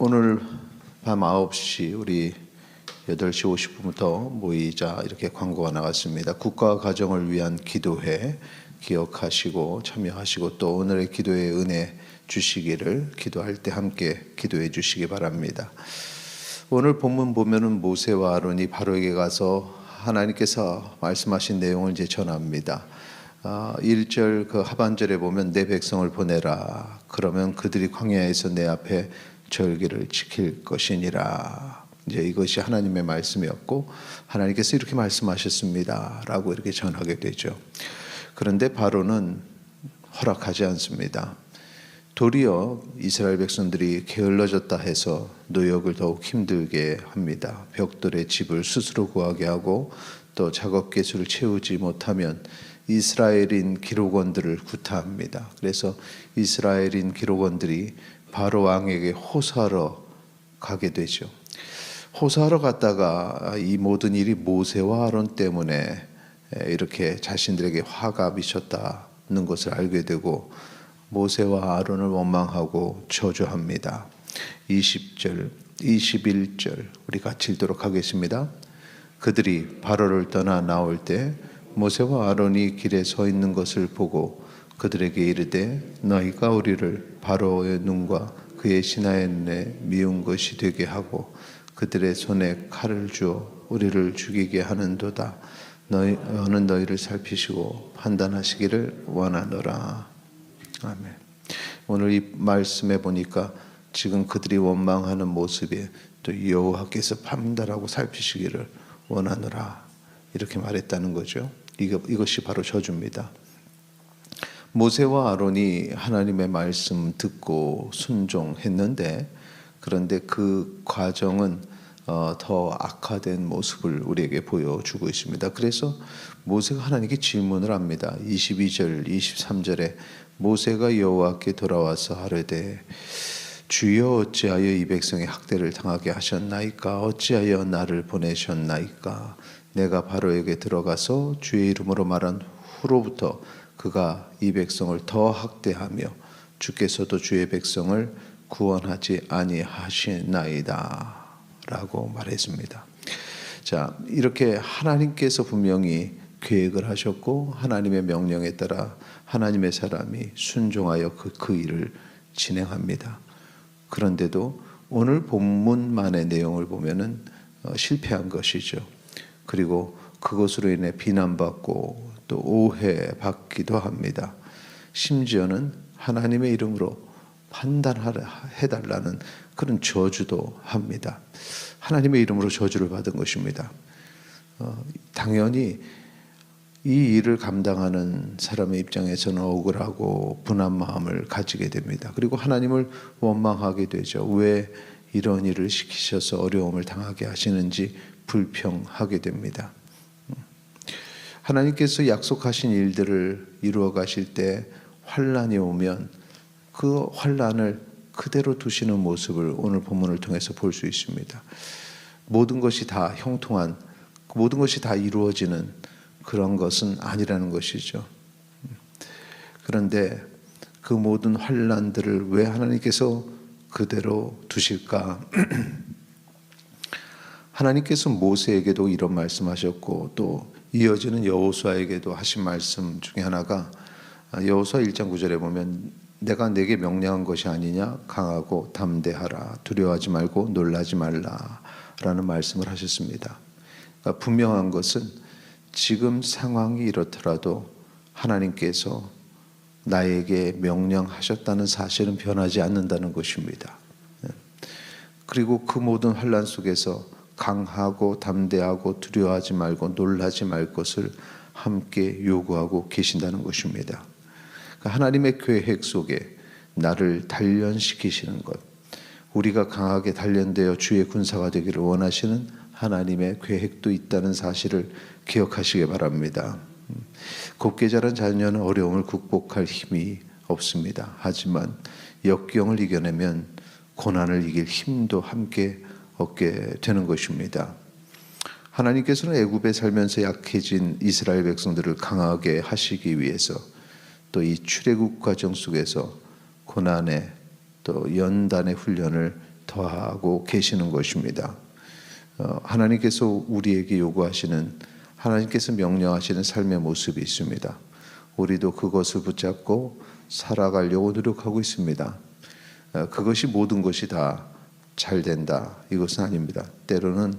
오늘 밤 9시 우리 8시 50분부터 모이자 이렇게 광고가 나왔습니다. 국가와 가정을 위한 기도회 기억하시고 참여하시고 또 오늘의 기도의 은혜 주시기를 기도할 때 함께 기도해 주시기 바랍니다. 오늘 본문 보면은 모세와 아론이 바로에게 가서 하나님께서 말씀하신 내용을 이제 전합니다. 1절 그 하반절에 보면 내 백성을 보내라. 그러면 그들이 광야에서 내 앞에 절기를 지킬 것이니라. 이제 이것이 하나님의 말씀이었고 하나님께서 이렇게 말씀하셨습니다라고 이렇게 전하게 되죠. 그런데 바로는 허락하지 않습니다. 도리어 이스라엘 백성들이 게을러졌다 해서 노역을 더욱 힘들게 합니다. 벽돌의 집을 스스로 구하게 하고 또 작업 개수를 채우지 못하면 이스라엘인 기록원들을 구타합니다. 그래서 이스라엘인 기록원들이 바로 왕에게 호소하러 가게 되죠. 호소하러 갔다가 이 모든 일이 모세와 아론 때문에 이렇게 자신들에게 화가 미쳤다는 것을 알게 되고 모세와 아론을 원망하고 저주합니다. 20절, 21절 우리 같이 읽도록 하겠습니다. 그들이 바로를 떠나 나올 때 모세와 아론이 길에 서 있는 것을 보고 그들에게 이르되 너희가 우리를 바로의 눈과 그의 신하의 눈에 미운 것이 되게 하고 그들의 손에 칼을 주어 우리를 죽이게 하는도다. 너는 너희를 살피시고 판단하시기를 원하노라. 아멘. 오늘 이 말씀에 보니까 지금 그들이 원망하는 모습에 또 여호와께서 판단하고 살피시기를 원하노라 이렇게 말했다는 거죠. 이것이 바로 저주입니다. 모세와 아론이 하나님의 말씀 듣고 순종했는데 그런데 그 과정은 더 악화된 모습을 우리에게 보여주고 있습니다. 그래서 모세가 하나님께 질문을 합니다. 22절, 23절에 모세가 여호와께 돌아와서 하르되 주여 어찌하여 이 백성의 학대를 당하게 하셨나이까? 어찌하여 나를 보내셨나이까? 내가 바로에게 들어가서 주의 이름으로 말한 후로부터 그가 이 백성을 더 학대하며 주께서도 주의 백성을 구원하지 아니하시나이다 라고 말했습니다. 자, 이렇게 하나님께서 분명히 계획을 하셨고 하나님의 명령에 따라 하나님의 사람이 순종하여 그 일을 진행합니다. 그런데도 오늘 본문만의 내용을 보면은 실패한 것이죠. 그리고 그것으로 인해 비난받고 또 오해받기도 합니다. 심지어는 하나님의 이름으로 판단해달라는 그런 저주도 합니다. 하나님의 이름으로 저주를 받은 것입니다. 당연히 이 일을 감당하는 사람의 입장에서는 억울하고 분한 마음을 가지게 됩니다. 그리고 하나님을 원망하게 되죠. 왜 이런 일을 시키셔서 어려움을 당하게 하시는지 불평하게 됩니다. 하나님께서 약속하신 일들을 이루어 가실 때 환난이 오면 그 환난을 그대로 두시는 모습을 오늘 본문을 통해서 볼 수 있습니다. 모든 것이 다 형통한, 모든 것이 다 이루어지는 그런 것은 아니라는 것이죠. 그런데 그 모든 환난들을 왜 하나님께서 그대로 두실까? 하나님께서 모세에게도 이런 말씀하셨고 또 이어지는 여호수아에게도 하신 말씀 중에 하나가 여호수아 1장 9절에 보면 내가 내게 명령한 것이 아니냐 강하고 담대하라 두려워하지 말고 놀라지 말라 라는 말씀을 하셨습니다. 그러니까 분명한 것은 지금 상황이 이렇더라도 하나님께서 나에게 명령하셨다는 사실은 변하지 않는다는 것입니다. 그리고 그 모든 환난 속에서 강하고 담대하고 두려워하지 말고 놀라지 말 것을 함께 요구하고 계신다는 것입니다. 하나님의 계획 속에 나를 단련시키시는 것, 우리가 강하게 단련되어 주의 군사가 되기를 원하시는 하나님의 계획도 있다는 사실을 기억하시기 바랍니다. 곱게 자란 자녀는 어려움을 극복할 힘이 없습니다. 하지만 역경을 이겨내면 고난을 이길 힘도 함께 얻게 되는 것입니다. 하나님께서는 애굽에 살면서 약해진 이스라엘 백성들을 강하게 하시기 위해서 또 이 출애굽 과정 속에서 고난의 또 연단의 훈련을 더하고 계시는 것입니다. 하나님께서 우리에게 요구하시는, 하나님께서 명령하시는 삶의 모습이 있습니다. 우리도 그것을 붙잡고 살아가려고 노력하고 있습니다. 그것이 모든 것이 다 잘 된다, 이것은 아닙니다. 때로는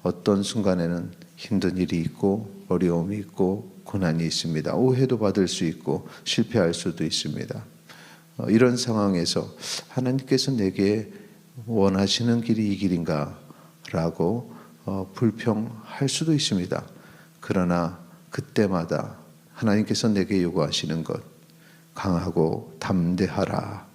어떤 순간에는 힘든 일이 있고 어려움이 있고 고난이 있습니다. 오해도 받을 수 있고 실패할 수도 있습니다. 이런 상황에서 하나님께서 내게 원하시는 길이 이 길인가 라고 불평할 수도 있습니다. 그러나 그때마다 하나님께서 내게 요구하시는 것, 강하고 담대하라,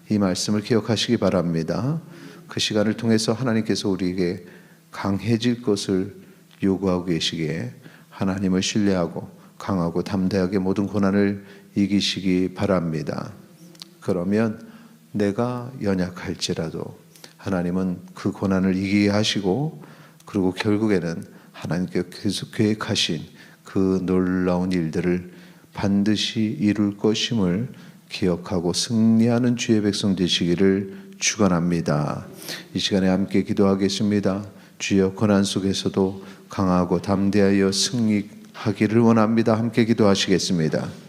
이 말씀을 기억하시기 바랍니다. 그 시간을 통해서 하나님께서 우리에게 강해질 것을 요구하고 계시기에 하나님을 신뢰하고 강하고 담대하게 모든 고난을 이기시기 바랍니다. 그러면 내가 연약할지라도 하나님은 그 고난을 이기게 하시고, 그리고 결국에는 하나님께서 계속 계획하신 그 놀라운 일들을 반드시 이룰 것임을 기억하고 승리하는 주의 백성 되시기를 축원합니다. 이 시간에 함께 기도하겠습니다. 주여, 고난 속에서도 강하고 담대하여 승리하기를 원합니다. 함께 기도하시겠습니다.